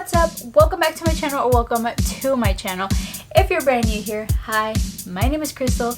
What's up? Welcome back to my channel, or welcome to my channel. If you're brand new here, hi, my name is Crystal.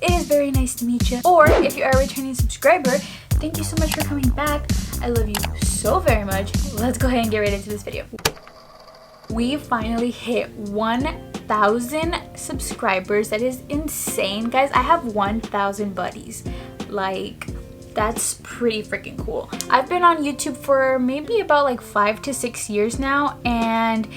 It is very nice to meet you. Or if you are a returning subscriber, thank you so much for coming back. I love you so very much. Let's go ahead and get right into this video. We finally hit 1,000 subscribers. That is insane, guys. I have 1,000 buddies. Like, that's pretty freaking cool. I've been on YouTube for maybe about like 5 to 6 years now, and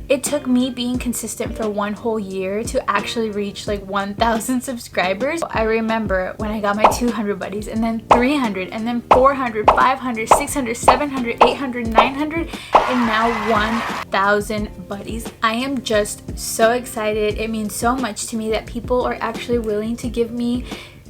it took me being consistent for 1 whole year to actually reach like 1,000 subscribers. I remember when I got my 200 buddies, and then 300, and then 400, 500, 600, 700, 800, 900, and now 1,000 buddies. I am just so excited. It means so much to me that people are actually willing to give me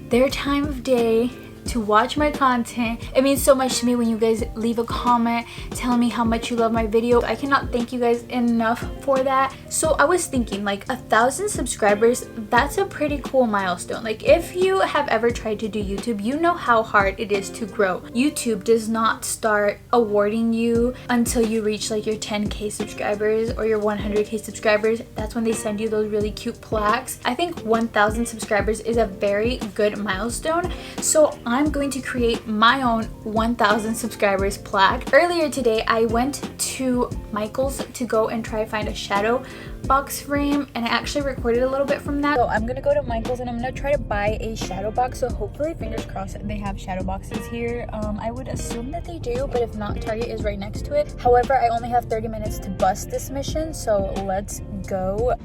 their time of day to watch my content. It means so much to me when you guys leave a comment telling me how much you love my video. I cannot thank you guys enough for that. So I was thinking, like, 1,000 subscribers, that's a pretty cool milestone. Like, if you have ever tried to do YouTube, you know how hard it is to grow. YouTube does not start awarding you until you reach like your 10k subscribers or your 100k subscribers. That's when they send you those really cute plaques. I think 1,000 subscribers is a very good milestone. So I'm going to create my own 1,000 subscribers plaque. Earlier today, I went to Michael's to go and try to find a shadow box frame, and I actually recorded a little bit from that. So I'm gonna go to Michael's and I'm gonna try to buy a shadow box. So hopefully, fingers crossed, they have shadow boxes here. I would assume that they do, but if not, Target is right next to it. However, I only have 30 minutes to bust this mission, so let's go.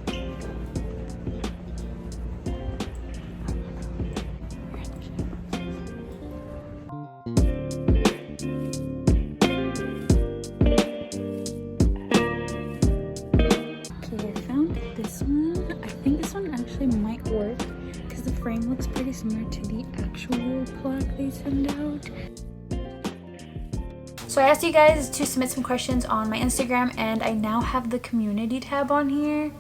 Frame looks pretty similar to the actual plaque they send out. So I asked you guys to submit some questions on my Instagram, and I now have the community tab on here.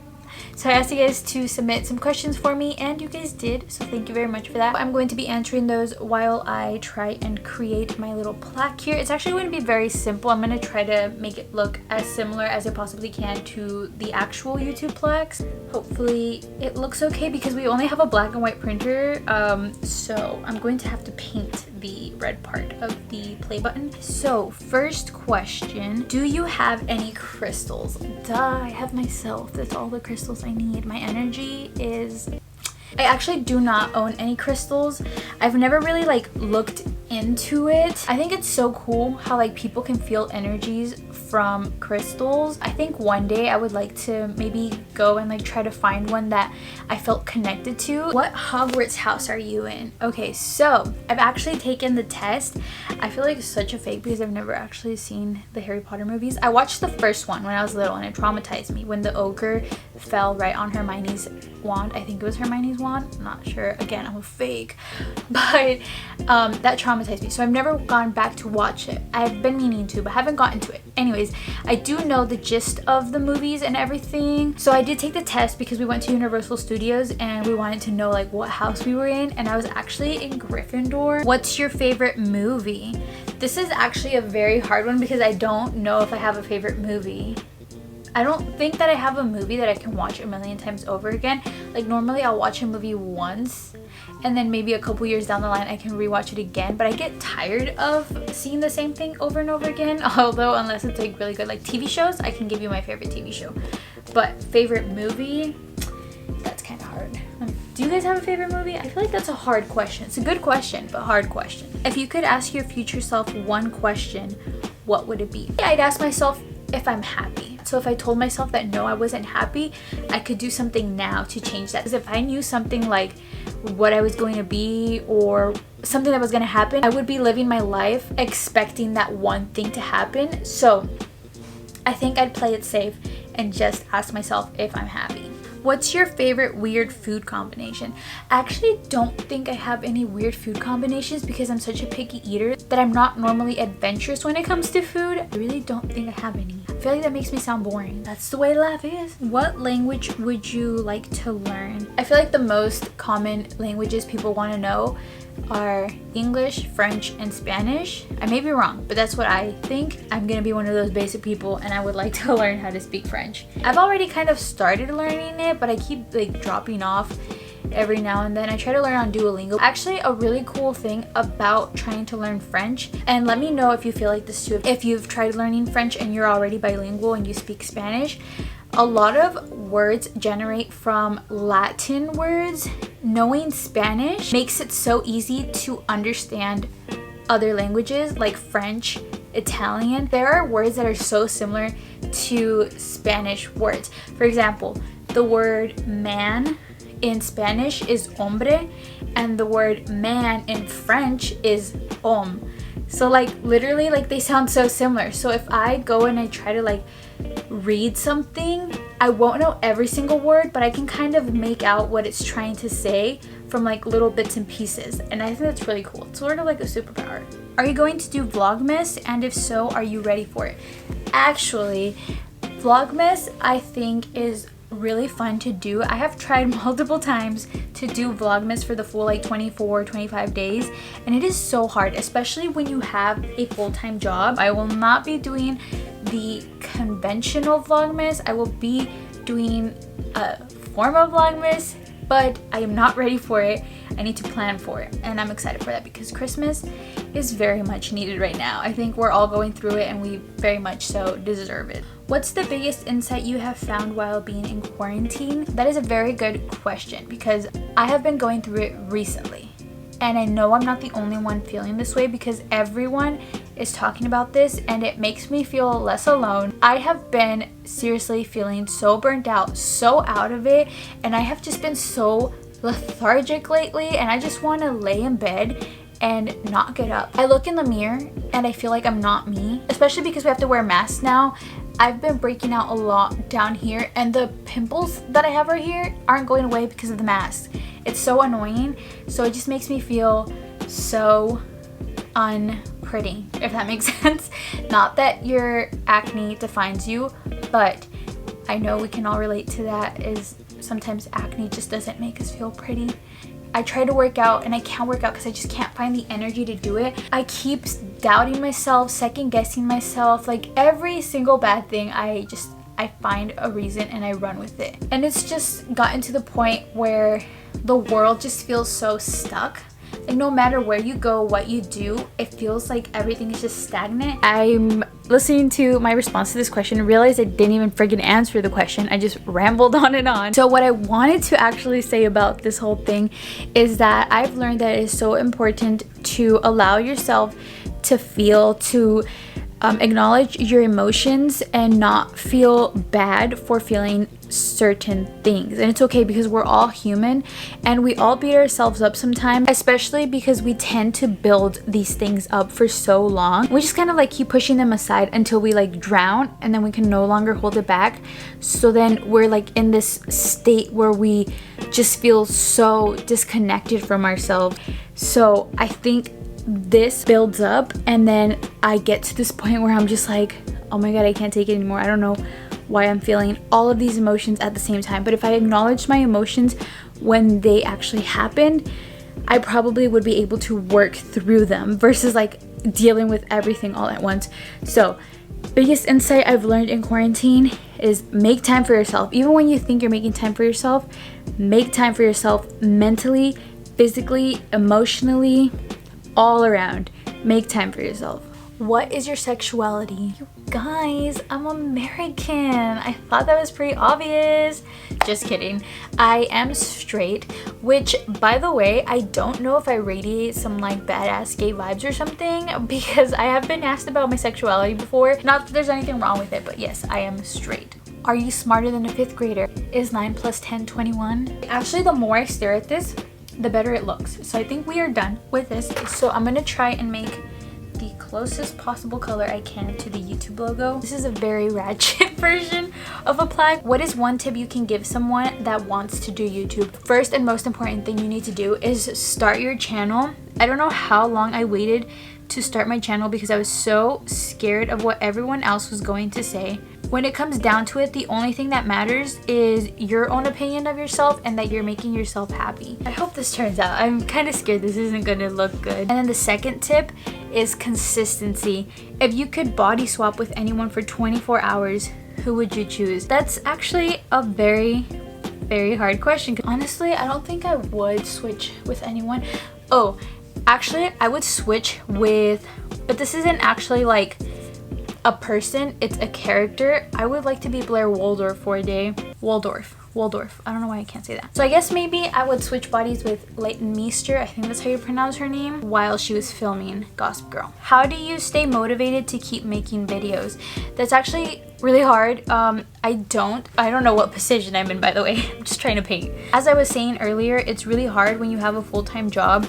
So I asked you guys to submit some questions for me, and you guys did, so thank you very much for that. I'm going to be answering those while I try and create my little plaque here. It's actually going to be very simple. I'm going to try to make it look as similar as I possibly can to the actual YouTube plaques. Hopefully it looks okay because we only have a black and white printer, so I'm going to have to paint the red part of the play button. So first question, do you have any crystals? Duh, I have myself. That's all the crystals I need. My energy is... I actually do not own any crystals. I've never really like looked into it. I think it's so cool how like people can feel energies from crystals. I think one day I would like to maybe go and like try to find one that I felt connected to. What Hogwarts house are you in? Okay, so I've actually taken the test. I feel like such a fake because I've never actually seen the Harry Potter movies. I watched the first one when I was little and it traumatized me when the ogre fell right on Hermione's wand. I think it was Hermione's wand. I'm not sure. Again, I'm a fake. But that traumatized me. So I've never gone back to watch it. I've been meaning to, but haven't gotten to it. Anyways, I do know the gist of the movies and everything. So I did take the test because we went to Universal Studios and we wanted to know like what house we were in, and I was actually in Gryffindor. What's your favorite movie? This is actually a very hard one because I don't know if I have a favorite movie. I don't think that I have a movie that I can watch a million times over again. Like normally I'll watch a movie once and then maybe a couple years down the line I can rewatch it again, but I get tired of seeing the same thing over and over again. Although unless it's like really good, like TV shows, I can give you my favorite TV show. But favorite movie, that's kind of hard. Do you guys have a favorite movie? I feel like that's a hard question. It's a good question, but hard question. If you could ask your future self one question, what would it be? I'd ask myself if I'm happy. So if I told myself that no, I wasn't happy, I could do something now to change that. Because if I knew something like what I was going to be or something that was going to happen, I would be living my life expecting that one thing to happen. So I think I'd play it safe and just ask myself if I'm happy. What's your favorite weird food combination? I actually don't think I have any weird food combinations because I'm such a picky eater that I'm not normally adventurous when it comes to food. I really don't think I have any. feel like that makes me sound boring. That's the way life is. What language would you like to learn? I feel like the most common languages people want to know are English, French, and Spanish. I may be wrong, but that's what I think. I'm gonna be one of those basic people and I would like to learn how to speak French. I've already kind of started learning it, but I keep like dropping off every now and then. I try to learn on Duolingo. Actually, a really cool thing about trying to learn French, and let me know if you feel like this too, if you've tried learning French and you're already bilingual and you speak Spanish, a lot of words generate from Latin words. Knowing Spanish makes it so easy to understand other languages like French, Italian. There are words that are so similar to Spanish words. For example, the word man in Spanish is hombre, and the word man in French is homme. So like literally, like they sound so similar. So if I go and I try to like read something, I won't know every single word, but I can kind of make out what it's trying to say from like little bits and pieces, and I think that's really cool. It's sort of like a superpower. Are you going to do Vlogmas, and if so, are you ready for it? Actually, Vlogmas I think is really fun to do. I have tried multiple times to do Vlogmas for the full like 24-25 days, and it is so hard, especially when you have a full-time job. I will not be doing the conventional Vlogmas. I will be doing a form of Vlogmas, but I am not ready for it. I need to plan for it, and I'm excited for that because Christmas is very much needed right now. I think we're all going through it and we very much so deserve it. What's the biggest insight you have found while being in quarantine? That is a very good question because I have been going through it recently, and I know I'm not the only one feeling this way because everyone is talking about this, and it makes me feel less alone. I have been seriously feeling so burnt out, so out of it, and I have just been so lethargic lately, and I just want to lay in bed and not get up. I look in the mirror and I feel like I'm not me, especially because we have to wear masks now. I've been breaking out a lot down here, and the pimples that I have right here aren't going away because of the mask. It's so annoying, so it just makes me feel so unpretty, if that makes sense. Not that your acne defines you, but I know we can all relate to that, is sometimes acne just doesn't make us feel pretty. I try to work out and I can't work out because I just can't find the energy to do it. I keep doubting myself, second guessing myself, like every single bad thing I find a reason and I run with it. And it's just gotten to the point where the world just feels so stuck. Like no matter where you go, what you do, it feels like everything is just stagnant. I'm listening to my response to this question and realized I didn't even friggin' answer the question. I just rambled on and on. So what I wanted to actually say about this whole thing is that I've learned that it is so important to allow yourself to feel, to acknowledge your emotions and not feel bad for feeling certain things. And it's okay because we're all human and we all beat ourselves up sometimes, especially because we tend to build these things up for so long. We just kind of like keep pushing them aside until we like drown, and then we can no longer hold it back. So then we're like in this state where we just feel so disconnected from ourselves. So I think this builds up, and then I get to this point where I'm just like, oh my god, I can't take it anymore. I don't know why I'm feeling all of these emotions at the same time. But if I acknowledged my emotions when they actually happened, I probably would be able to work through them versus like dealing with everything all at once. So biggest insight I've learned in quarantine is make time for yourself. Even when you think you're making time for yourself, make time for yourself mentally, physically, emotionally, all around. Make time for yourself. What is your sexuality? You guys, I'm American. I thought that was pretty obvious. Just kidding. I am straight, which by the way, I don't know if I radiate some like badass gay vibes or something, because I have been asked about my sexuality before. Not that there's anything wrong with it, but yes, I am straight. Are you smarter than a 5th grader? Is 9 plus 10 21? Actually, the more I stare at this, the better it looks. So I think we are done with this. So I'm gonna try and make the closest possible color I can to the YouTube logo. This is a very ratchet version of a plaque. What is one tip you can give someone that wants to do YouTube? First and most important thing you need to do is start your channel. I don't know how long I waited to start my channel because I was so scared of what everyone else was going to say. when it comes down to it, the only thing that matters is your own opinion of yourself and that you're making yourself happy. I hope this turns out. I'm kind of scared this isn't gonna look good. And then the second tip is consistency. If you could body swap with anyone for 24 hours, who would you choose? That's actually a very hard question. Honestly, I don't think I would switch with anyone. Oh, actually, I would switch with, but this isn't actually like a person, it's a character. I would like to be Blair Waldorf for a day. Waldorf. I don't know why I can't say that. So I guess maybe I would switch bodies with Leighton Meester, I think that's how you pronounce her name, while she was filming Gossip Girl. How do you stay motivated to keep making videos? That's actually really hard. I don't know what position I'm in, by the way. I'm just trying to paint. As I was saying earlier, it's really hard when you have a full-time job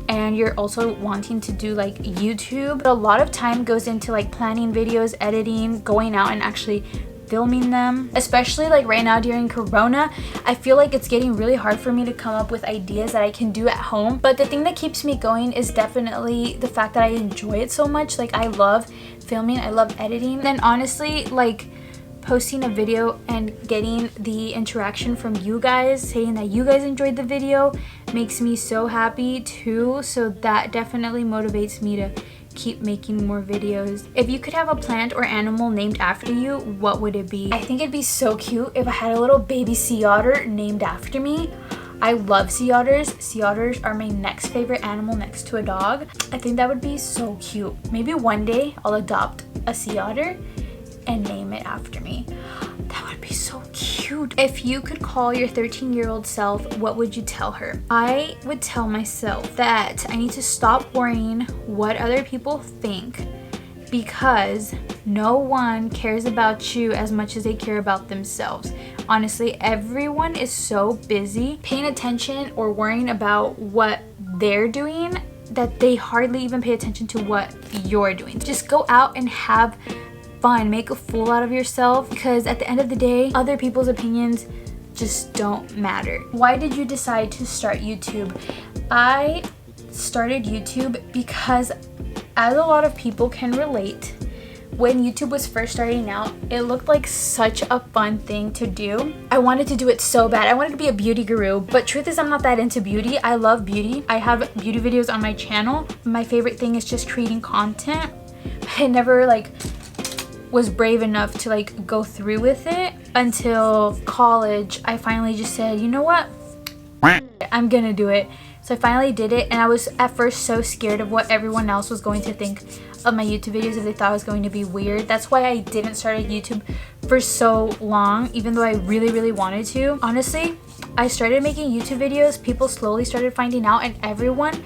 and you're also wanting to do like YouTube. A lot of time goes into like planning videos, editing, going out and actually filming them. Especially like right now during Corona, I feel like it's getting really hard for me to come up with ideas that I can do at home. But the thing that keeps me going is definitely the fact that I enjoy it so much. Like I love filming, I love editing. And honestly, like posting a video and getting the interaction from you guys, saying that you guys enjoyed the video, makes me so happy too. So that definitely motivates me to keep making more videos. If you could have a plant or animal named after you, what would it be? I think it'd be so cute if I had a little baby sea otter named after me. I love sea otters. Sea otters are my next favorite animal next to a dog. I think that would be so cute. Maybe one day I'll adopt a sea otter and name it after me. That would be so cute. If you could call your 13-year-old self, what would you tell her? I would tell myself that I need to stop worrying what other people think, because no one cares about you as much as they care about themselves. Honestly, everyone is so busy paying attention or worrying about what they're doing that they hardly even pay attention to what you're doing. Just go out and have fun, make a fool out of yourself, because at the end of the day, other people's opinions just don't matter. Why did you decide to start YouTube? I started YouTube because, as a lot of people can relate, when YouTube was first starting out, it looked like such a fun thing to do. I wanted to do it so bad. I wanted to be a beauty guru, but truth is I'm not that into beauty. I love beauty. I have beauty videos on my channel. My favorite thing is just creating content. I never was brave enough to go through with it until college. I finally just said, you know what? I'm gonna do it. So I finally did it, and I was at first so scared of what everyone else was going to think of my YouTube videos if they thought I was going to be weird. That's why I didn't start a YouTube for so long, even though I really wanted to. Honestly, I started making YouTube videos, people slowly started finding out, and everyone,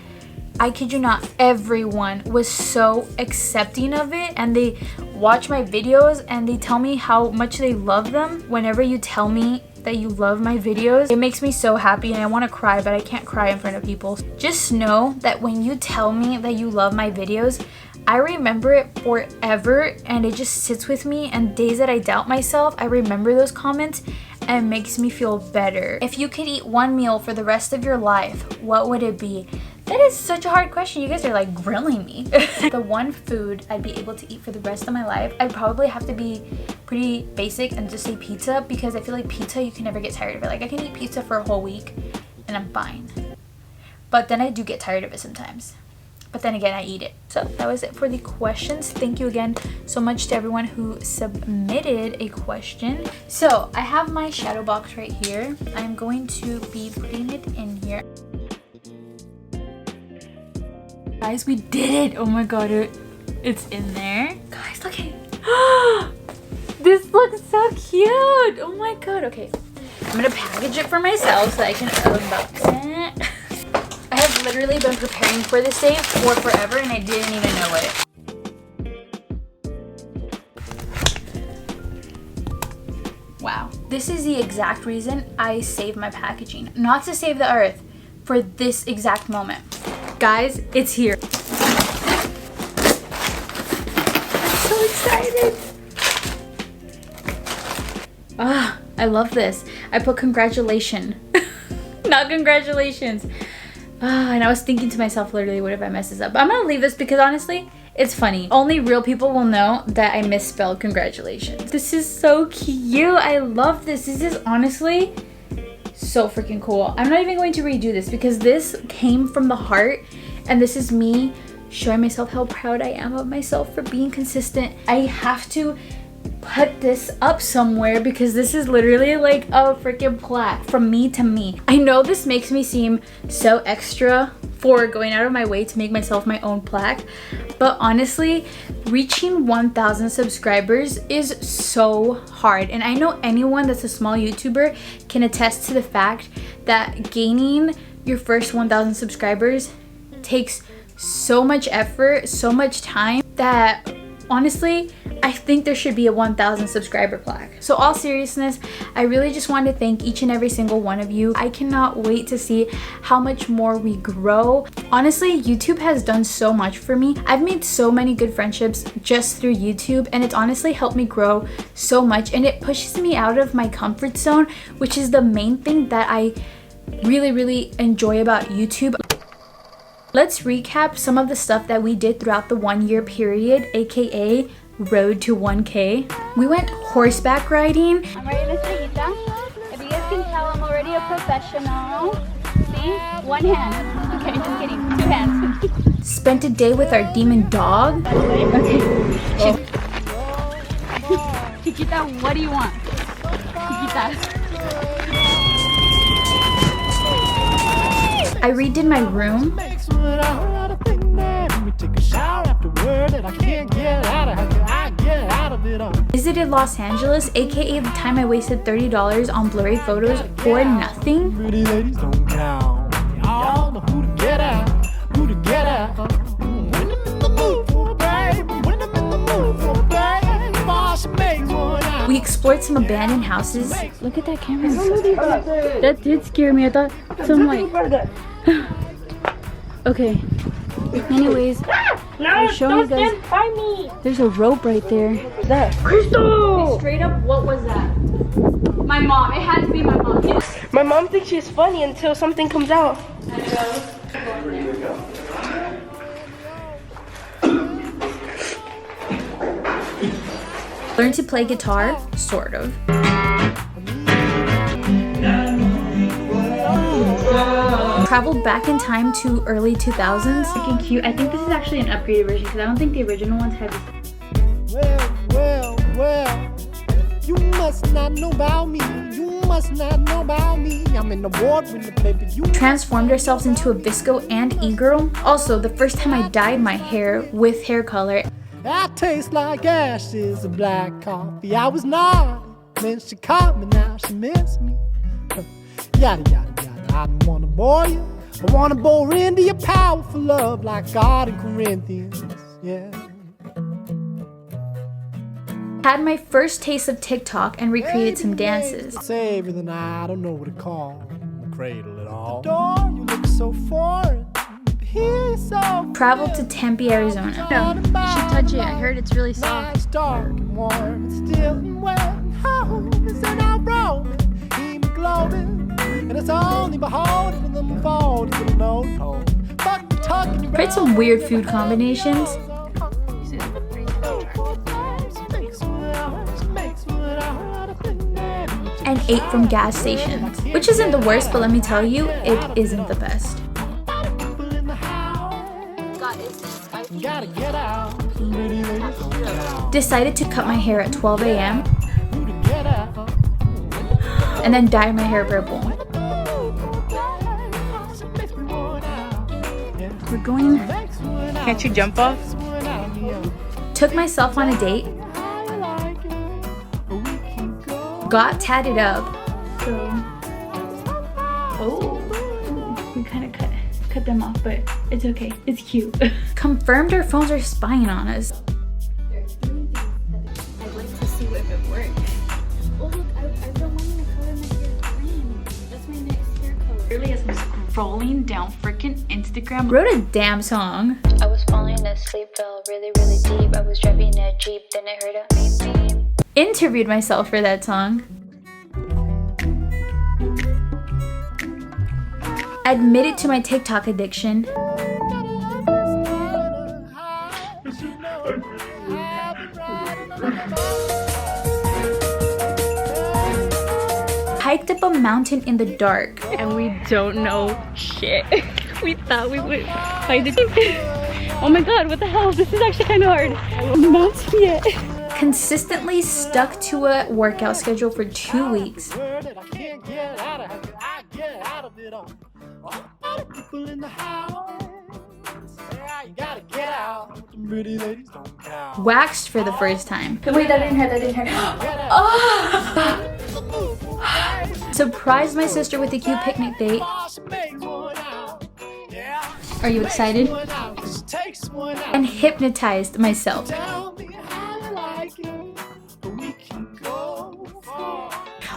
I kid you not, everyone was so accepting of it, and they watch my videos and they tell me how much they love them. Whenever you tell me that you love my videos, it makes me so happy, and I want to cry, but I can't cry in front of people. Just know that when you tell me that you love my videos, I remember it forever, and it just sits with me, and days that I doubt myself, I remember those comments and it makes me feel better. If you could eat one meal for the rest of your life, what would it be? That is such a hard question. You guys are grilling me. The one food I'd be able to eat for the rest of my life, I'd probably have to be pretty basic and just say pizza, because I feel like pizza, you can never get tired of it. I can eat pizza for a whole week and I'm fine. But then I do get tired of it sometimes. But then again, I eat it. So that was it for the questions. Thank you again so much to everyone who submitted a question. So I have my shadow box right here. I'm going to be putting it in here. Guys, we did it! Oh my god, it's in there. Guys, look at it. This looks so cute! Oh my god, okay. I'm gonna package it for myself so I can unbox it. I have literally been preparing for this day for forever, and I didn't even know it. Wow. This is the exact reason I saved my packaging. Not to save the earth, for this exact moment. Guys, it's here. I'm so excited. I love this. I put congratulations. Not congratulations. And I was thinking to myself, literally, what if I mess this up? But I'm gonna leave this because honestly, It's funny. Only real people will know that I misspelled congratulations. This is so cute. I love this. This is honestly so freaking cool. I'm not even going to redo this because this came from the heart, and this is me showing myself how proud I am of myself for being consistent. I have to put this up somewhere because this is literally like a freaking plaque from me to me. I know this makes me seem so extra for going out of my way to make myself my own plaque, but honestly, reaching 1,000 subscribers is so hard. And I know anyone that's a small YouTuber can attest to the fact that gaining your first 1,000 subscribers takes so much effort, so much time, that honestly, I think there should be a 1,000 subscriber plaque. So all seriousness, I really just want to thank each and every single one of you. I cannot wait to see how much more we grow. Honestly, YouTube has done so much for me. I've made so many good friendships just through YouTube, and it's honestly helped me grow so much, and it pushes me out of my comfort zone, which is the main thing that I really enjoy about YouTube. Let's recap some of the stuff that we did throughout the 1 year period, aka road to 1K. We went horseback riding. I'm ready to say If you guys can tell, I'm already a professional. See? One hand. Okay, just kidding. 2 hands. Spent a day with our demon dog. Okay. Chiquita, what do you want? Chiquita. I redid my room. Visited Los Angeles, aka the time I wasted $30 on blurry photos for nothing. Pretty ladies don't count. Y'all know who to get at, who to get at. When I'm in the mood for a babe, when I'm in the mood for a babe, boss makes one out. We explored some abandoned houses. Look at that camera. That did scare me. I thought some like. Okay. Anyways, I'll show you guys. There's a rope right there. That Crystal! Straight up, what was that? My mom. It had to be my mom. Yes. My mom thinks she's funny until something comes out. Learned to play guitar, sort of. Traveled back in time to early 2000s. Freaking cute. I think this is actually an upgraded version because I don't think the original ones had this. Well, you must not know about me. You must not know about me. I'm in the ward with the baby. You Transformed ourselves into a Visco and e-girl. Also, the first time I dyed my hair with hair color. I taste like ashes of black coffee. I was naughty, then she caught me, now she missed me. Yada yada yada. I don't wanna bore you. I wanna bore into your powerful love like God in Corinthians. Yeah. Had my first taste of TikTok and recreated some dances. Savor the night, I don't know what to call the cradle at all. The door, you look so foreign. He's so Traveled to Tempe, Arizona. You should touch it. I heard it's really soft. It's dark and warm, it's still and wet. Home is in our room, hemoglobin. And it's only beholding in the fold to the note hole. Create some weird food combinations. And ate from gas stations. Which isn't the worst, but let me tell you, it isn't the best. Gotta get out. Decided to cut my hair at 12 a.m. and then dye my hair purple. We're going. Can't you jump off? Took myself on a date. Got tatted up. So, oh, we kind of cut them off, but it's okay. It's cute. Confirmed our phones are spying on us. I'd like to see if it works. Oh look, I've been wanting to color my hair green. That's my next hair color. Literally as I'm scrolling down freaking Instagram, wrote a damn song. I was falling asleep, fell really deep. I was driving a Jeep, then I heard a beep beep. Interviewed myself for that song. Admitted to my TikTok addiction. Hiked up a mountain in the dark. And we don't know shit. We thought we would find it. Oh my god, what the hell? This is actually kind of hard. I'm not yet. Consistently stuck to a workout schedule for 2 weeks. Waxed for the first time. Wait, that didn't hurt, that didn't hurt. Oh! Surprised my sister with a cute picnic date. Are you excited? And hypnotized myself.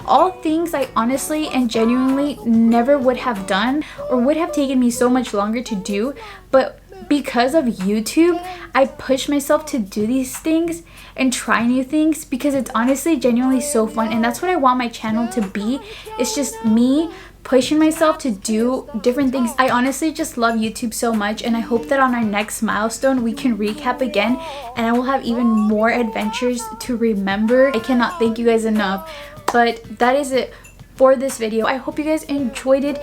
All things I honestly and genuinely never would have done or would have taken me so much longer to do, but because of YouTube, I push myself to do these things and try new things because it's honestly genuinely so fun, and that's what I want my channel to be. It's just me pushing myself to do different things. I honestly just love YouTube so much, and I hope that on our next milestone we can recap again and I will have even more adventures to remember. I cannot thank you guys enough, but that is it for this video. I hope you guys enjoyed it.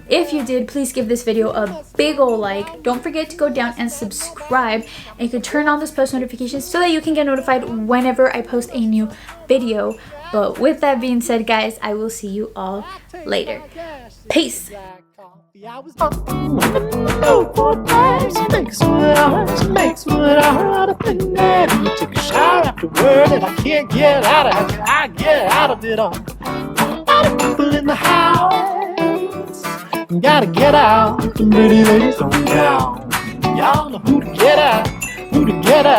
If you did, please give this video a big ol' like. Don't forget to go down and subscribe, and you can turn on those post notifications so that you can get notified whenever I post a new video. But with that being said, guys, I will see you all later. Peace. People in the house, gotta get out. The pretty ladies don't count. Y'all know who to get out, who to get out.